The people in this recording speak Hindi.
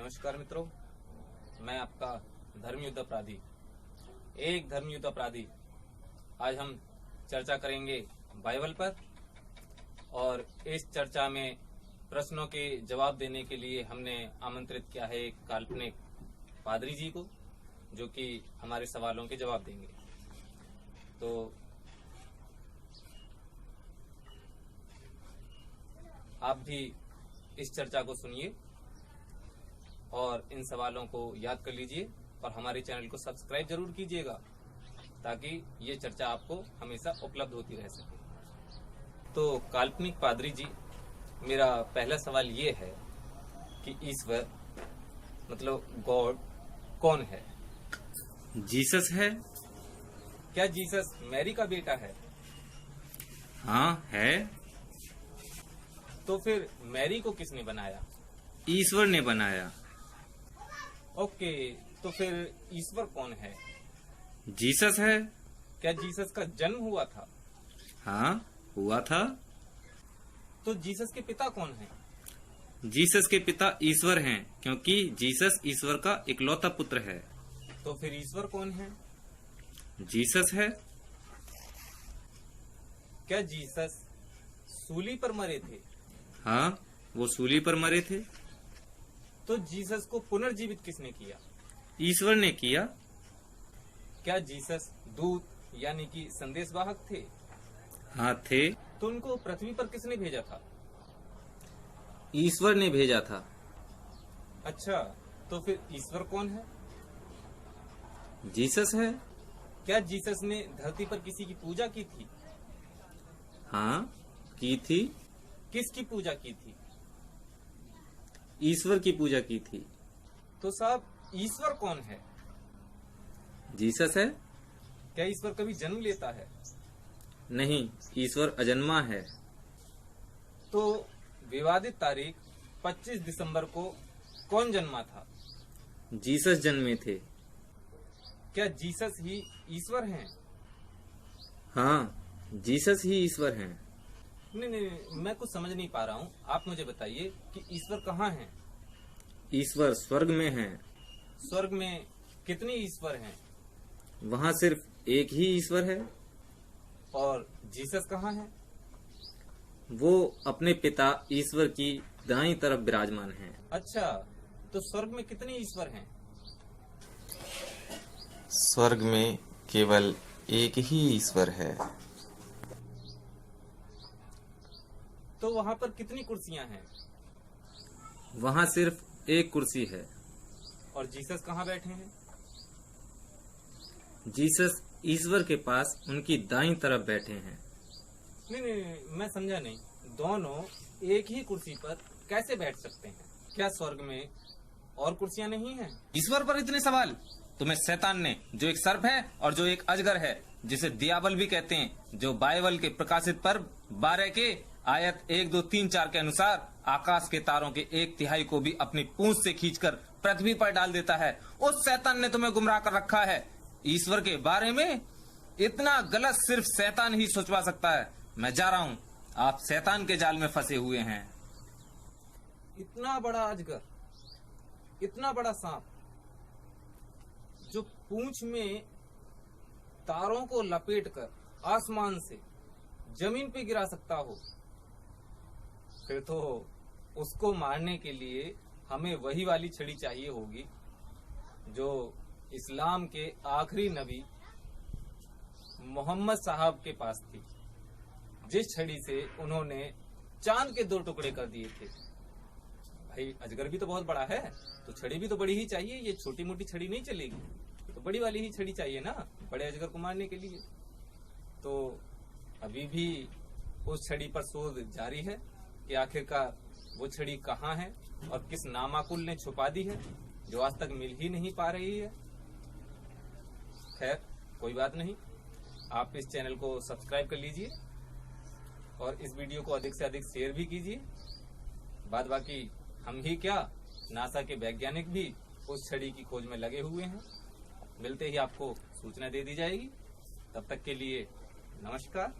नमस्कार मित्रों, मैं आपका धर्मयुद्ध अपराधी एक धर्मयुद्ध अपराधी। आज हम चर्चा करेंगे बाइबल पर और इस चर्चा में प्रश्नों के जवाब देने के लिए हमने आमंत्रित किया है एक काल्पनिक पादरी जी को, जो कि हमारे सवालों के जवाब देंगे। तो आप भी इस चर्चा को सुनिए और इन सवालों को याद कर लीजिए और हमारे चैनल को सब्सक्राइब जरूर कीजिएगा ताकि ये चर्चा आपको हमेशा उपलब्ध होती रह सके। तो काल्पनिक पादरी जी, मेरा पहला सवाल ये है कि ईश्वर मतलब गॉड कौन है? जीसस है। क्या जीसस मैरी का बेटा है? हाँ है। तो फिर मैरी को किसने बनाया? ईश्वर ने बनाया। ओके, तो फिर ईश्वर कौन है? जीसस है। क्या जीसस का जन्म हुआ था? हाँ हुआ था। तो जीसस के पिता कौन है? जीसस के पिता ईश्वर हैं, क्योंकि जीसस ईश्वर का इकलौता पुत्र है। तो फिर ईश्वर कौन है? जीसस है। क्या जीसस सूली पर मरे थे? हाँ, वो सूली पर मरे थे। तो जीसस को पुनर्जीवित किसने किया? ईश्वर ने किया। क्या जीसस दूत यानी कि संदेशवाहक थे? हाँ थे। तो उनको पृथ्वी पर किसने भेजा था? ईश्वर ने भेजा था। अच्छा, तो फिर ईश्वर कौन है? जीसस है। क्या जीसस ने धरती पर किसी की पूजा की थी? हाँ की थी। किसकी पूजा की थी? ईश्वर की पूजा की थी। तो साहब, ईश्वर कौन है? जीसस है। क्या ईश्वर कभी जन्म लेता है? नहीं, ईश्वर अजन्मा है। तो विवादित तारीख 25 दिसंबर को कौन जन्मा था? जीसस जन्मे थे। क्या जीसस ही ईश्वर हैं? हाँ, जीसस ही ईश्वर हैं। नहीं, मैं कुछ समझ नहीं पा रहा हूँ। आप मुझे बताइए कि ईश्वर कहाँ है? ईश्वर स्वर्ग में है। स्वर्ग में कितने ईश्वर हैं? वहाँ सिर्फ एक ही ईश्वर है। और जीसस कहाँ है? वो अपने पिता ईश्वर की दाईं तरफ विराजमान है। अच्छा, तो स्वर्ग में कितने ईश्वर हैं? स्वर्ग में केवल एक ही ईश्वर है। तो वहाँ पर कितनी कुर्सियाँ हैं? वहाँ सिर्फ एक कुर्सी है। और जीसस कहाँ बैठे हैं? जीसस ईश्वर के पास उनकी दाईं तरफ बैठे हैं। नहीं, मैं समझा नहीं। दोनों एक ही कुर्सी पर कैसे बैठ सकते हैं? क्या स्वर्ग में और कुर्सियाँ नहीं हैं? ईश्वर पर इतने सवाल? तुम्हें शैतान ने, जो एक सर्प है और जो एक अजगर है, जिसे दियाबल भी कहते हैं, जो बाइबल के प्रकाशित पर्व 12 के आयत 1, 2, 3, 4 के अनुसार आकाश के तारों के 1/3 को भी अपनी पूंछ से खींचकर पृथ्वी पर डाल देता है, उस शैतान ने तुम्हें गुमराह कर रखा है। ईश्वर के बारे में इतना गलत सिर्फ शैतान ही सोचवा सकता है। मैं जा रहा हूँ, आप शैतान के जाल में फंसे हुए हैं। इतना बड़ा अजगर, इतना बड़ा सांप जो पूंछ में तारों को लपेटकर आसमान से जमीन पे गिरा सकता हो, फिर तो उसको मारने के लिए हमें वही वाली छड़ी चाहिए होगी जो इस्लाम के आखिरी नबी मोहम्मद साहब के पास थी, जिस छड़ी से उन्होंने चांद के 2 टुकड़े कर दिए थे। भाई, अजगर भी तो बहुत बड़ा है, तो छड़ी भी तो बड़ी ही चाहिए। ये छोटी मोटी छड़ी नहीं चलेगी, तो बड़ी वाली ही छड़ी चाहिए ना बड़े अजगर को मारने के लिए। तो अभी भी उस छड़ी पर शोध जारी है कि आखिरकार वो छड़ी कहाँ है और किस नामाकुल ने छुपा दी है, जो आज तक मिल ही नहीं पा रही है। खैर, कोई बात नहीं, आप इस चैनल को सब्सक्राइब कर लीजिए और इस वीडियो को अधिक से अधिक शेयर भी कीजिए। बाद बाकी हम ही क्या, नासा के वैज्ञानिक भी उस छड़ी की खोज में लगे हुए हैं। मिलते ही आपको सूचना दे दी जाएगी। तब तक के लिए नमस्कार।